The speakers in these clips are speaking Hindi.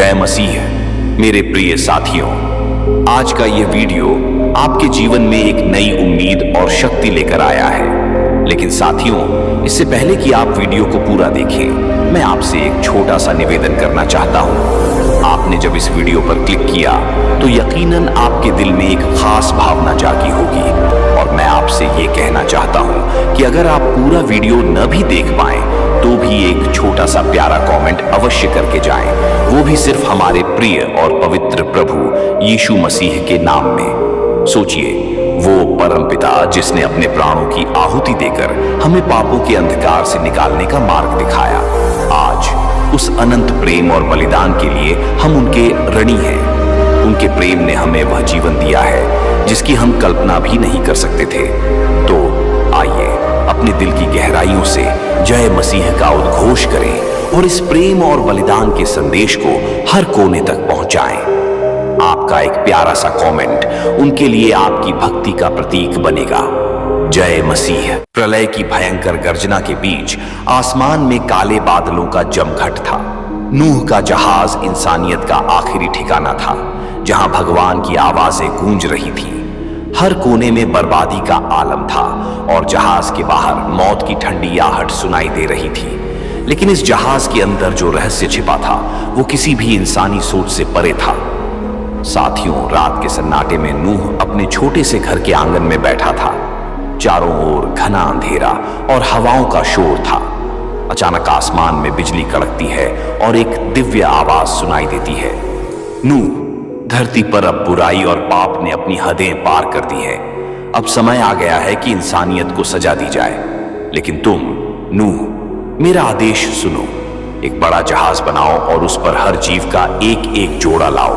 जय मसीह। मेरे प्रिय साथियों, आज का यह वीडियो आपके जीवन में एक नई उम्मीद और शक्ति लेकर आया है। लेकिन साथियों, इससे पहले कि आप वीडियो को पूरा देखें, मैं आपसे एक छोटा सा निवेदन करना चाहता हूं। आपने जब इस वीडियो पर क्लिक किया तो यकीनन आपके दिल में एक खास भावना जागी होगी, और मैं आपसे ये कहना चाहता हूं कि अगर आप पूरा वीडियो न भी देख पाएं तो भी एक छोटा सा प्यारा कमेंट अवश्य करके जाएं, वो भी सिर्फ हमारे प्रिय और पवित्र प्रभु यीशु मसीह के नाम में। सोचिए, वो परमपिता जिसने अपने प्राणों की आहुति देकर हमें पापों के अंधकार से निकालने का मार्ग दिखाया, आज उस अनंत प्रेम और बलिदान के लिए हम उनके ऋणी हैं। उनके प्रेम ने हमें वह जीवन दिया है जिसकी हम कल्पना भी नहीं कर सकते थे। तो आइए अपने दिल की गहराइयों से जय मसीह का उद्घोष करें और इस प्रेम और बलिदान के संदेश को हर कोने तक पहुंचाएं। आपका एक प्यारा सा कमेंट उनके लिए आपकी भक्ति का प्रतीक बनेगा। जय मसीह। प्रलय की भयंकर गर्जना के बीच आसमान में काले बादलों का जमघट था। नूह का जहाज इंसानियत का आखिरी ठिकाना था, जहां भगवान की आवाजें गूंज रही थी। हर कोने में बर्बादी का आलम था और जहाज के बाहर मौत की ठंडी आहट सुनाई दे रही थी। लेकिन इस जहाज के अंदर जो रहस्य छिपा था वो किसी भी इंसानी सोच से परे था। साथियों, रात के सन्नाटे में नूह अपने छोटे से घर के आंगन में बैठा था। चारों ओर घना अंधेरा और हवाओं का शोर था। अचानक आसमान में बिजली कड़कती है और एक दिव्य आवाज सुनाई देती है, नूह, धरती पर अब बुराई और पाप ने अपनी हदें पार कर दी है। अब समय आ गया है कि इंसानियत को सजा दी जाए। लेकिन तुम नूह, मेरा आदेश सुनो। एक बड़ा जहाज बनाओ और उस पर हर जीव का एक एक जोड़ा लाओ।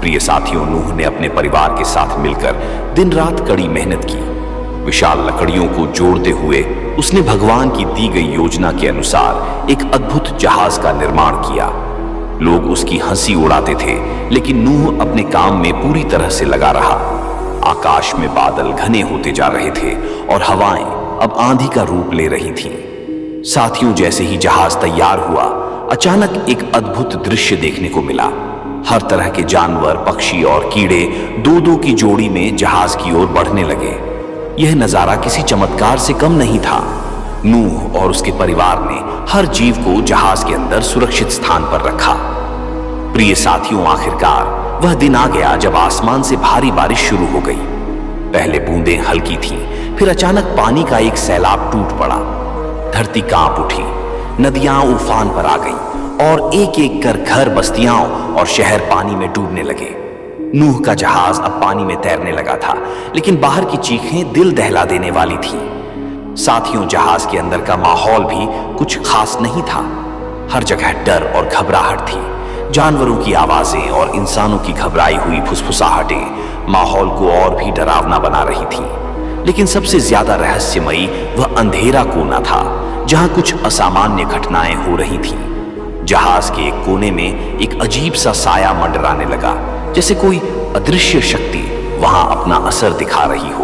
प्रिय साथियों, नूह ने अपने परिवार के साथ मिलकर दिन रात कड़ी मेहनत की। विशाल लकड़ियों को जोड़ते हुए उसने भगवान की दी गई योजना के अनुसार एक अद्भुत जहाज का निर्माण किया। लोग उसकी हंसी उड़ाते थे, लेकिन नूह अपने काम में पूरी तरह से लगा रहा। आकाश में बादल घने होते जा रहे थे और हवाएं अब आंधी का रूप ले रही थीं। साथियों, जैसे ही जहाज तैयार हुआ, अचानक एक अद्भुत दृश्य देखने को मिला। हर तरह के जानवर, पक्षी और कीड़े दो दो की जोड़ी में जहाज की ओर बढ़ने लगे। यह नजारा किसी चमत्कार से कम नहीं था। नूह और उसके परिवार ने हर जीव को जहाज के अंदर सुरक्षित स्थान पर रखा। प्रिय साथियों, आखिरकार वह दिन आ गया जब आसमान से भारी बारिश शुरू हो गई। पहले बूंदें हल्की थीं, फिर अचानक पानी का एक सैलाब टूट पड़ा। धरती कांप उठी, नदियां उफान पर आ गईं और एक एक कर घर, बस्तियां और शहर पानी में डूबने लगे। नूह का जहाज अब पानी में तैरने लगा था, लेकिन बाहर की चीखें दिल दहला देने वाली थीं। साथियों, जहाज के अंदर का माहौल भी कुछ खास नहीं था। हर जगह डर और घबराहट थी। जानवरों की आवाजें और इंसानों की घबराई हुई फुसफुसाहटें माहौल को और भी डरावना बना रही थीं। लेकिन सबसे ज्यादा रहस्यमयी वह अंधेरा कोना था, जहां कुछ असामान्य घटनाएं हो रही थीं। जहाज के एक कोने में एक अजीब सा साया मंडराने लगा, जैसे कोई अदृश्य शक्ति वहां अपना असर दिखा रही हो।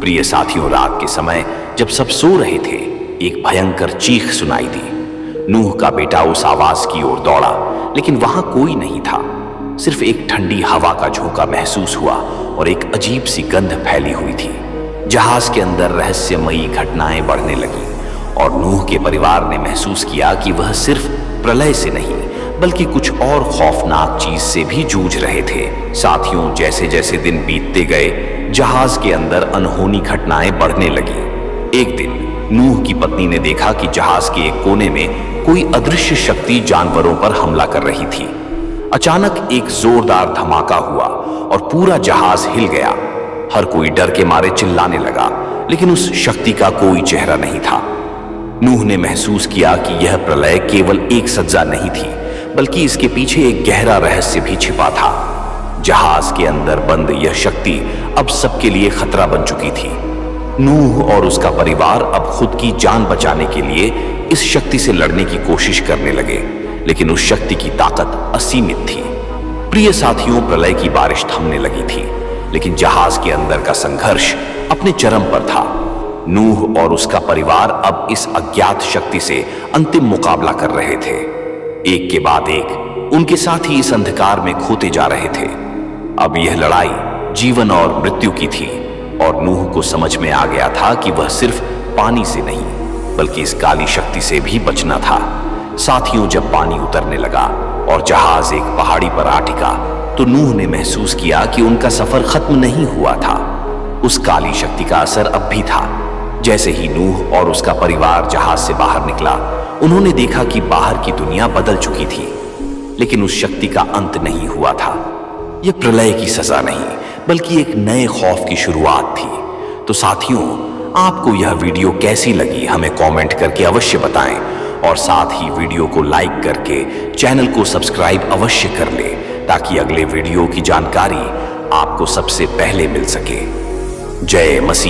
प्रिय साथियों, रात के समय जब सब सो रहे थे, एक भयंकर चीख सुनाई दी। नूह का बेटा उस आवाज की ओर दौड़ा, लेकिन वहां कोई नहीं था। सिर्फ एक ठंडी हवा का झोंका महसूस हुआ और एक अजीब सी गंध फैली हुई थी। जहाज के अंदर रहस्यमयी घटनाएं बढ़ने लगी और नूह के परिवार ने महसूस किया कि वह सिर्फ प्रलय से नहीं, बल्कि कुछ और खौफनाक चीज से भी जूझ रहे थे। साथियों, जैसे जैसे दिन बीतते गए, जहाज के अंदर अनहोनी घटनाएं बढ़ने लगी। एक दिन नूह की पत्नी ने देखा कि जहाज के एक कोने में कोई अदृश्य शक्ति जानवरों पर हमला कर रही थी। अचानक एक जोरदार धमाका हुआ और पूरा जहाज हिल गया। हर कोई डर के मारे चिल्लाने लगा, लेकिन उस शक्ति का कोई चेहरा नहीं था। नूह ने महसूस किया कि यह प्रलय केवल एक सज्जा नहीं थी, बल्कि इसके पीछे एक गहरा रहस्य भी छिपा था। जहाज के अंदर बंद यह शक्ति अब सबके लिए खतरा बन चुकी थी। नूह और उसका परिवार अब खुद की जान बचाने के लिए इस शक्ति से लड़ने की कोशिश करने लगे, लेकिन उस शक्ति की ताकत असीमित थी। प्रिय साथियों, प्रलय की बारिश थमने लगी थी, लेकिन जहाज के अंदर का संघर्ष अपने चरम पर था। नूह और उसका परिवार अब इस अज्ञात शक्ति से अंतिम मुकाबला कर रहे थे। एक के बाद एक उनके साथी इस अंधकार में खोते जा रहे थे। अब यह लड़ाई जीवन और मृत्यु की थी और नूह को समझ में आ गया था कि वह सिर्फ पानी से नहीं बल्कि इस काली शक्ति से भी बचना था। साथियों, जब पानी उतरने लगा और जहाज एक पहाड़ी पर आ टिका तो नूह ने महसूस किया कि उनका सफर खत्म नहीं हुआ था। उस काली शक्ति का असर अब भी था। जैसे ही नूह और उसका परिवार जहाज से बाहर निकला, उन्होंने देखा कि बाहर की दुनिया बदल चुकी थी, लेकिन उस शक्ति का अंत नहीं हुआ था। यह प्रलय की सजा नहीं बल्कि एक नए खौफ की शुरुआत थी। तो साथियों, आपको यह वीडियो कैसी लगी हमें कमेंट करके अवश्य बताएं और साथ ही वीडियो को लाइक करके चैनल को सब्सक्राइब अवश्य कर ले ताकि अगले वीडियो की जानकारी आपको सबसे पहले मिल सके। जय मसीह।